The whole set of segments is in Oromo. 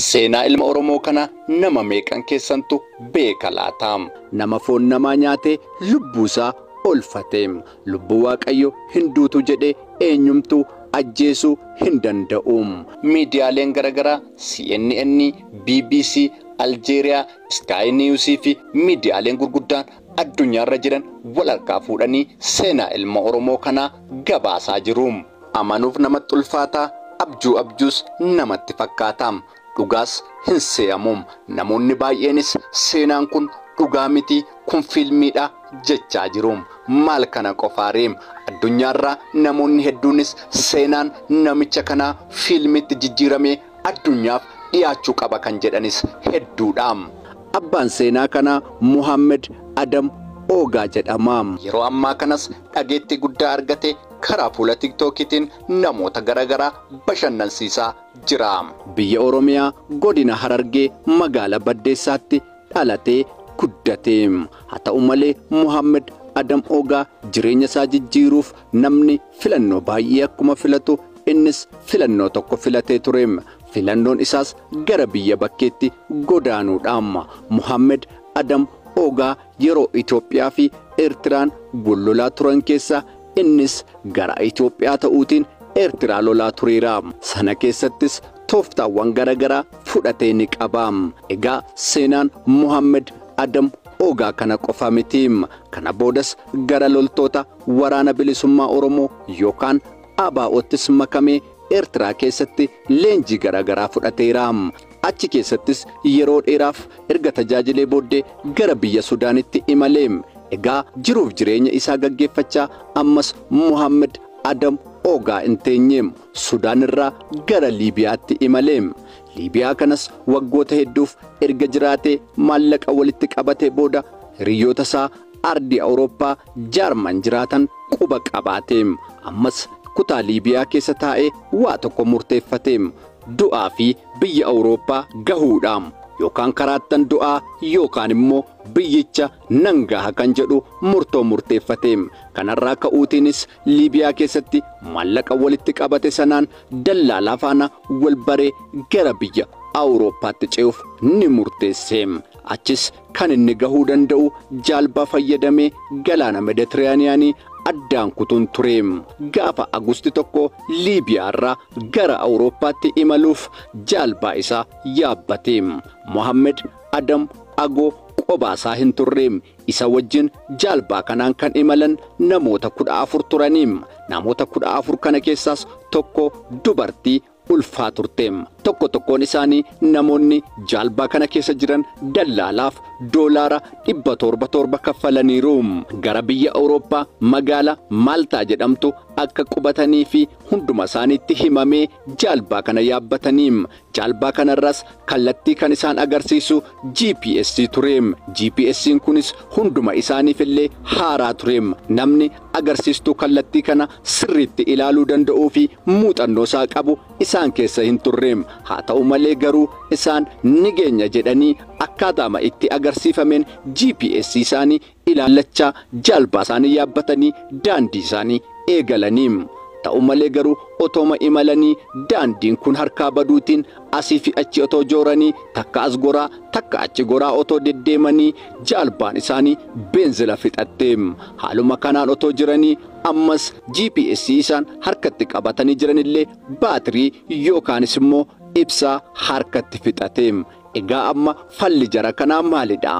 Seenaa ilma Oromoo kana nama meeqan keessantu beeka laata? Nama foon namaa nyaatee lubbuusaa olfatee lubbuu Waaqayyo hinduutu jedhee eenyumtu ajjeesuu hin danda'u. Miidiyaaleen garagaraa CNN, BBC, Algeria, Sky News fi miidiyaaleen gurguddaan addunyaarra jiran walharkaa fuudhanii seenaa ilma Oromoo kana gabaasaa jiru. Amanuuf namatti ulfaataa, abjuus namatti fakkaata. Dhugaas hin se'amu. Namoonni baay'eenis seenaan kun dhugaa miti, kun fiilmiidha jechaa jiru. Maal kana qofaaree addunyaarraa namoonni hedduunis seenaan namicha kanaa fiilmiitti jijjiiramee addunyaaf dhiyaachuu qaba kan jedhanis hedduudha. Abbaan seenaa kanaa Muhammad Adam Ogaa jedhama. Yeroo ammaa kanas dhageettii guddaa argate karaa fuula TikTokiitiin namoota garagaraa bashannansiisaa jira. Biyya Oromiyaa godina Harargee magaalaa Baddeessaatti dhalatee guddate. Haa ta'u malee Muhammad Adam Ogaa jireenya isaa jijjiiruuf namni filannoo baay'ee akkuma filatu innis filannoo tokko filatee ture. Filannoon isaas gara biyya bakkeetti godaanuudhaan. Muhammad Adam Ogaa yeroo Itoophiyaa fi Eertiraan wal-lolaa turan keessa innis gara Itoophiyaa ta'uutiin Eertiraa lolaa tureera. Sana keessattis tooftaawwan garagaraa fudhatee ni qaba. Egaa seenaan Muhammad Adam Ogaa kana qofa miti. Kana boodas gara loltoota waraana bilisummaa Oromoo yookaan ABO'ttis makamee Eertiraa keessatti leenjii garagaraa fudhateera. Achi keessattis yeroo dheeraaf erga tajaajilee booddee gara biyya Sudaanitti imalee. Egaa jiruuf jireenya isaa gaggeeffachaa ammas Muhammad Adam Ogaa hin teenye Sudaan irraa gara Liibiyaatti imalee. Liibiyaa kanas waggoota hedduuf erga jiraatee maallaqa walitti qabatee booda hiriyoota isaa ardii Awurooppaa Jaarman jiraatan quba qabaatee ammas kutaa Liibiyaa keessa taa'ee waa tokko murteeffatee du'aa fi biyya Awurooppaa gahuudhaan yookaan karaattan du'aa yookaan immoo biyyicha nan gaha kan jedhu murtoo murteeffatee. Kanarraa ka'uutiinis Liibiyaa keessatti maallaqa walitti qabate sanaan dallaalaa faana wal baree gara biyya Awurooppaatti ce'uuf ni murteesse. Achis kan inni gahuu danda'u jaalbaa fayyadamee galaana Meditiraaniyaanii addaan kutuun ture. Gaafa Agusti tokko Liibiyaarraa gara Awurooppaatti imaluuf jaalbaa isaa yaabbate. Muhammad Adam Agoo qobaasaa hin turre. Isa wajjin jaalbaa kanaan kan imalan namoota 14 turaniim. Namoota 14 kana keessaas tokko dubartii ulfaa turte. Tokkoon isaanii namoonni jaalbaa kana keessa jiran dallaalaaf doolaara 700 kaffalaniiru. Gara biyya Awurooppaa magaalaa Maaltaa jedhamtu akka qubatanii fi hunduma isaaniitti himamee jaalbaa kana yaabbatanii. Jaalbaa kanarras kallattii kan isaan agarsiisu GPS ture. GPS'n kunis hunduma isaaniif illee haaraa ture. Namni agarsiistuu kallattii kana sirriitti ilaaluu danda'uu fi muuxannoo isaa qabu isaan keessa hin turre. Haa ta'u malee garuu isaan ni geenya jedhanii akkaataama itti agarsiifameen GPS isaanii ilaallachaa jaalbaa isaanii yaabbatanii daandii isaanii eegalanii. Ta'u malee garuu otooma imalanii daandiin kun harkaa baduutiin asii fi achi otoo jooranii takka as goraa takka achi goraa otoo deddeemanii jaalbaan isaanii beenzila fixatte. Haaluma kanaan otoo jiranii ammas GPS isaan harkatti qabatanii jiranillee baatirii yookaanis immoo ibsaa harkatti fixate. Egaa amma falli jara kanaa maalidha?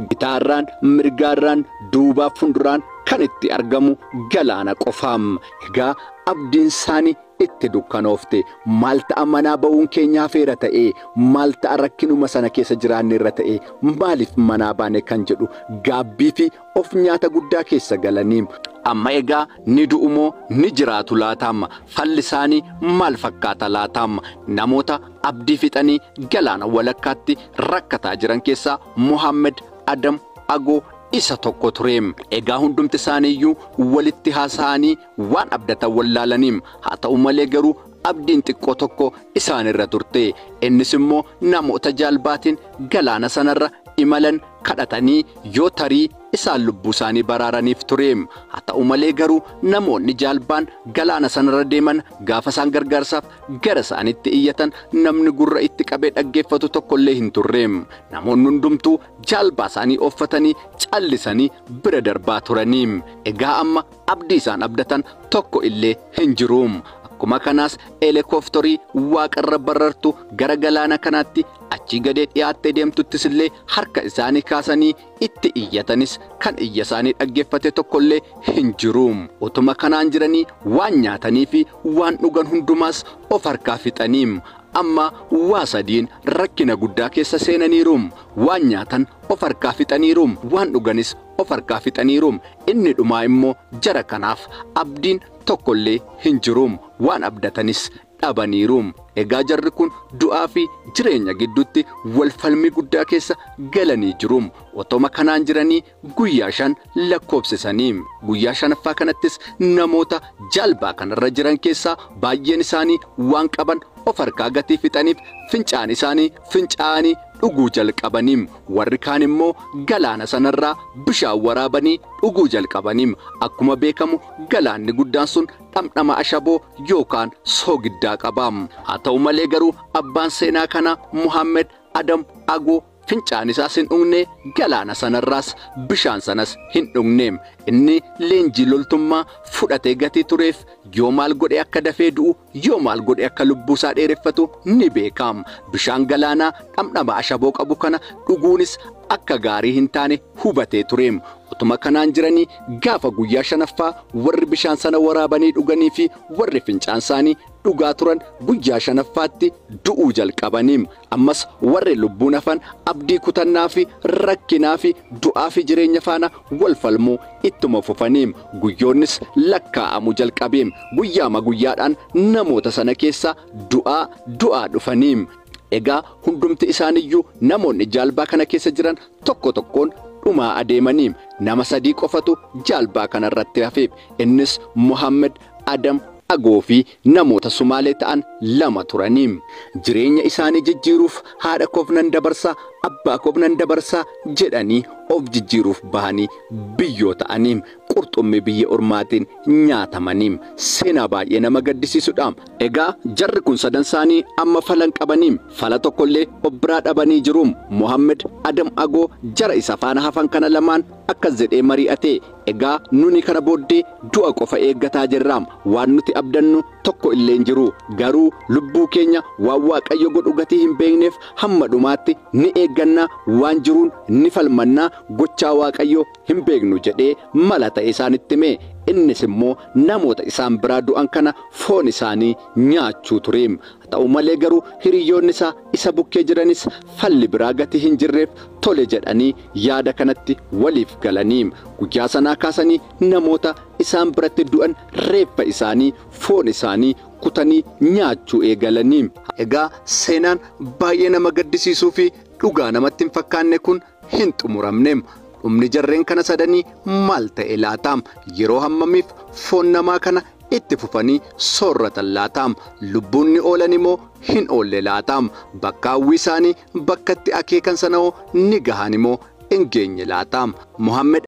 Bitaarraan, mirgaarraan, duubaaf fuulduraan kan itti argamu galaana qofaam. Egaa abdiin isaanii itti dukkanoofte. Maal ta'a manaa ba'uun keenyaa feera ta'e? Maal ta'a rakkinuma sana keessa jiraanne irra ta'e? Maaliif manaa baane kan jedhu gaabbii fi of nyaata guddaa keessa galanii. Amma egaa ni du'umoo ni jiraatu laataam? Falli isaanii maal fakkaata laataam? Namoota abdii fixanii galaana walakkaatti rakkataa jiran keessaa Muhammad Adam Agoo isa tokko ture. Egaa hundumti isaaniiyyuu walitti haasa'anii waan abdatan wallaalaniim. Haa ta'u malee garuu abdiin xiqqoo tokko isaan irra turte. Innis immoo namoota jaalbaatiin galaana sanarra imalan kadhatanii yoo tarii isaan lubbuu isaanii baraaraniif tureem. Haa ta'u malee garuu namoonni jaalbaan galaana sanarra deeman gaafa isaan gargaarsaaf gara isaanitti iyyatan namni gurra itti qabee dhaggeeffatu tokkollee hin turreem. Namoonni hundumtuu jaalbaa isaanii ooffatanii callisanii bira darbaa turaniim. Egaa amma abdii isaan abdatan tokko illee hin jiruum. Akkuma kanaas helikoophitarii waaqarra barartu gara galaana kanaatti achii gadee dhiyaattee deemtuttis illee harka isaanii kaasanii itti iyyatanis kan iyya isaanii dhaggeeffate tokkollee hin jiruum. Utuma kanaan jiranii waan nyaatanii fi waan dhugan hundumaas of harkaa fixaniim. Amma waa sadiin rakkina guddaa keessa seenaniiruum. Waan nyaatan of harkaa fixaniiruum, waan dhuganis of harkaa fixaniiruum. Inni dhumaa immoo jara kanaaf abdiin tokkollee hin jiruum. Waan abdatanis dhabaniiruum. Egaa jarri kun du'aa fi jireenya gidduutti wal falmii guddaa keessa galanii jiruum. Otoma kanaan jiranii guyyaa 5 lakkoofsisaniim. Guyyaa 5ffaa kanattis namoota jaalbaa kanarra jiran keessaa baay'een isaanii waan qaban of harkaa gatii fixaniif fincaan isaanii fincaanii dhuguu jalqabaniim. Warri kaan immoo galaana sanarraa bishaan waraabanii dhuguu jalqabaniim. Akkuma beekamu galaanni guddaan sun dhamdhama ashaboo yookaan soogiddaa qabaam. Haa ta'u malee garuu abbaan seenaa kana Muhammed Adam Agoo fincaan isaas hin dhugne, galaana sanarraas bishaan sanas hin dhugneem. Inni leenjii loltummaa fudhatee gatii tureef yoo maal godhe akka dafee du'u, yoo maal godhe akka lubbuusaa dheereffatu ni beekaam. Bishaan galaanaa dhamdhama ashaboo qabu kana dhuguunis akka gaarii hin taane hubatee tureem. Utuma kanaan jiranii gaafa guyyaa 5ffaa warri bishaan sana waraabanii dhuganii fi warri fincaan isaanii dhugaa turan guyyaa 5ffaatti du'uu jalqabaniim. Ammas warri lubbuun hafan abdii kutannaa fi rakkinaa fi du'aa fi jireenya faana wal falmuu ittuma fufaniim. Guyyoonnis lakkaa'amuu jalqabeem. Guyyaama guyyaadhaan namoota sana keessa du'aa dhufaniim. Egaa hundumti isaaniyyuu namoonni jaalbaa kana keessa jiran tokko tokkoon dhumaa adeemaniim. Nama 3 qofatu jaalbaa kanarratti hafeef. Innis Muhammed Adam Agoo fi namoota Sumaalee ta'an 2 turaniim. Jireenya isaanii jijjiiruuf haadha koof nan dabarsaa, abbaa koof nan dabarsaa jedhanii of jijjiiruuf bahanii biyyoo ta'aniim. Qurxummii biyya ormaatiin nyaatamaniim. Seenaa baay'ee nama gaddisiisudha. Egaa jarri kun sadan isaanii amma falan qabaniim. Fala tokkollee obbiraa dhabanii jiruum. Muhammed Adam Agoo jara isa faana hafan kana lamaan akkas jedhee mari'ate. Egaa nuni kana booddee du'a qofa eeggataa jirraam. Waan nuti abdannu tokko illee hin jiru. Garuu lubbuu keenya waan Waaqayyo godhu gatii hin beekneef hamma dhumaatti ni eeggannaa, waan jiruun ni falmannaa, gochaa Waaqayyo hin beeknu jedhee mala ta'e isaanitti hime. Innis immoo namoota isaan biraa du'an kana foon isaanii nyaachuu tureem. Ta'u malee garuu hiriyoonni isaa isa bukkee jiranis falli biraa gatii hin jirreef tole jedhanii yaada kanatti waliif galaniim. Guyyaa sanaa kaasanii namoota isaan biratti du'an reeffa isaanii foon isaanii kutanii nyaachuu eegalaniim. Egaa seenaan baay'ee nama gaddisiisuu fi dhugaa namatti hin fakkaanne kun hin xumuramneem. Dhumni jarreen kana sadanii maal ta'e laataam? Yeroo hammamiif foon namaa kana itti fufanii soorratan laataam? Lubbuun ni oolan immoo hin oolle laataam? Bakka hawwii isaanii bakkatti akeekan sanoo ni gahan immoo hin geenye laataam? Muhammed